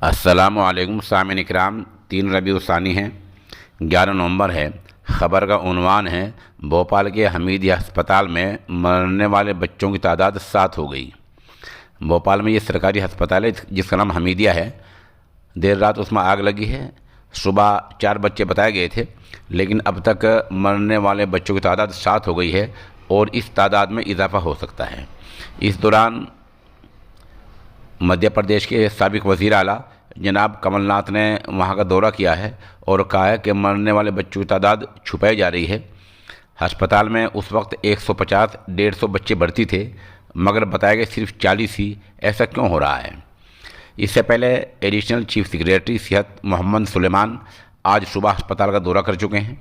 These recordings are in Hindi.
अस्सलामुअलैकुम सामिन इकराम। 3 रबीउल सानी है, 11 नवंबर है। ख़बर का उन्वान है, भोपाल के हमीदिया अस्पताल में मरने वाले बच्चों की तादाद 7 हो गई। भोपाल में ये सरकारी अस्पताल है जिसका नाम हमीदिया है। देर रात उसमें आग लगी है। सुबह 4 बच्चे बताए गए थे, लेकिन अब तक मरने वाले बच्चों की तादाद 7 हो गई है और इस तादाद में इजाफा हो सकता है। इस दौरान मध्य प्रदेश के साबिक वज़ीर आला जनाब कमलनाथ ने वहां का दौरा किया है और कहा है कि मरने वाले बच्चों की तादाद छुपाई जा रही है। अस्पताल में उस वक्त 150-150 बच्चे भर्ती थे, मगर बताया गया सिर्फ 40 ही। ऐसा क्यों हो रहा है? इससे पहले एडिशनल चीफ सेक्रेटरी सेहत मोहम्मद सुलेमान आज सुबह अस्पताल का दौरा कर चुके हैं।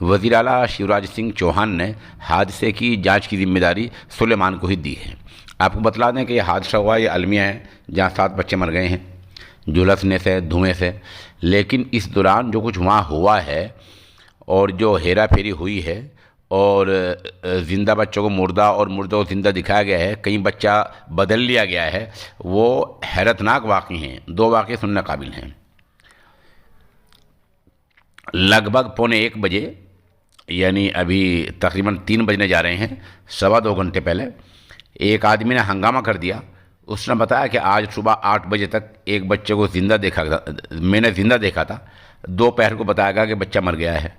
वज़ीर आला शिवराज सिंह चौहान ने हादसे की जांच की जिम्मेदारी सुलेमान को ही दी है। आपको बतला दें कि यह हादसा हुआ ये अलमिया है, जहां 7 बच्चे मर गए हैं झुलसने से, धुएं से। लेकिन इस दौरान जो कुछ वहाँ हुआ है और जो हेरा फेरी हुई है और ज़िंदा बच्चों को मुर्दा और मुर्दों को ज़िंदा दिखाया गया है, कहीं बच्चा बदल लिया गया है, वो हैरतनाक वाक़ई हैं। 2 वाक़े सुनने काबिल हैं। लगभग 1:45 बजे, यानी अभी तकरीबन 3 बजने जा रहे हैं, 2.25 घंटे पहले एक आदमी ने हंगामा कर दिया। उसने बताया कि आज सुबह 8 बजे तक एक बच्चे को ज़िंदा देखा था, मैंने ज़िंदा देखा था। दोपहर को बताया गया कि बच्चा मर गया है।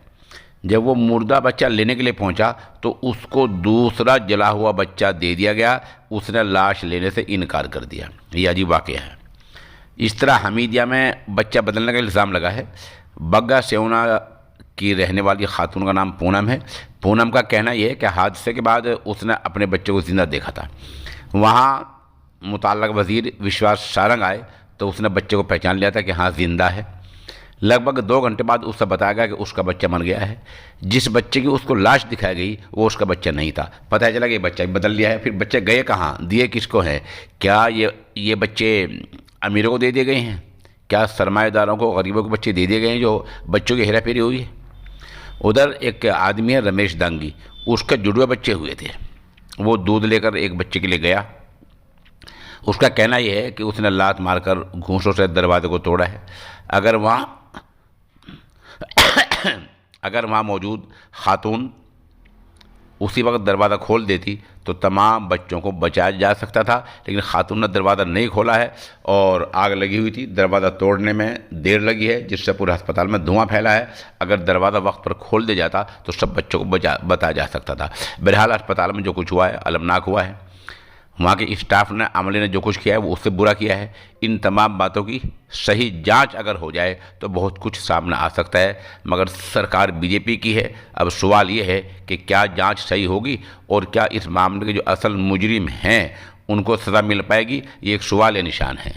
जब वो मुर्दा बच्चा लेने के लिए पहुंचा तो उसको दूसरा जला हुआ बच्चा दे दिया गया। उसने लाश लेने से इनकार कर दिया। ये अजीब वाक़या है। इस तरह हमीदिया में बच्चा बदलने का इल्ज़ाम लगा है। बग्गा सेवना की रहने वाली खातून का नाम पूनम है। पूनम का कहना यह है कि हादसे के बाद उसने अपने बच्चे को ज़िंदा देखा था। वहाँ मुताल्लिक़ वज़ीर विश्वास सारंग आए तो उसने बच्चे को पहचान लिया था कि हाँ ज़िंदा है। लगभग 2 घंटे बाद उससे बताया गया कि उसका बच्चा मर गया है। जिस बच्चे की उसको लाश दिखाई गई वो उसका बच्चा नहीं था। पता चला कि बच्चा बदल लिया है। फिर बच्चे गए कहाँ, दिए किसको हैं? क्या ये बच्चे अमीरों को दे दिए गए हैं? क्या सरमाएदारों को, गरीबों को बच्चे दे दिए गए हैं जो बच्चों की हेरा फेरी हुई है? उधर एक आदमी है रमेश दांगी, उसके जुड़वे बच्चे हुए थे। वो दूध लेकर एक बच्चे के लिए गया। उसका कहना यह है कि उसने लात मारकर घूंसों से दरवाजे को तोड़ा है। अगर वहाँ मौजूद खातून उसी वक्त दरवाज़ा खोल देती तो तमाम बच्चों को बचाया जा सकता था, लेकिन खातून ने दरवाज़ा नहीं खोला है और आग लगी हुई थी। दरवाज़ा तोड़ने में देर लगी है, जिससे पूरे अस्पताल में धुआं फैला है। अगर दरवाज़ा वक्त पर खोल दिया जाता तो सब बच्चों को बताया जा सकता था। बहरहाल अस्पताल में जो कुछ हुआ है अलमनाक हुआ है। वहाँ के स्टाफ ने, अमले ने जो कुछ किया है वो उससे बुरा किया है। इन तमाम बातों की सही जांच अगर हो जाए तो बहुत कुछ सामने आ सकता है, मगर सरकार बीजेपी की है। अब सवाल ये है कि क्या जांच सही होगी और क्या इस मामले के जो असल मुजरिम हैं उनको सज़ा मिल पाएगी? ये एक सवाल या निशान है।